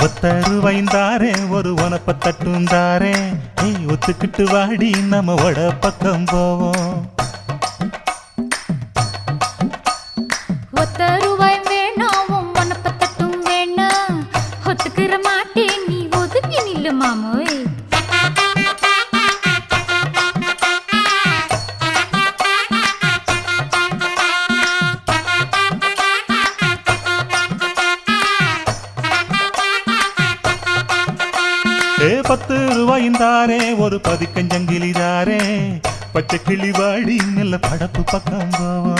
ஒத்தருவைந்தாரே ஒரு உனப்ப தட்டுந்தாரே ஒத்துக்கிட்டு வாடி நம்ம வட பக்கம் போவோம். ஒத்தருவாய் வேணாம் உனப்ப தட்டும் வேணா ஒத்துக்கிற மாட்டே நீ ஒதுங்கி நில்லு மாமோய். ₹10 ஒரு பதிக்கஞ்சங்கிலிதாரே பச்சை கிளி வாடி நல்ல படப்பு பக்கம் போவோம்.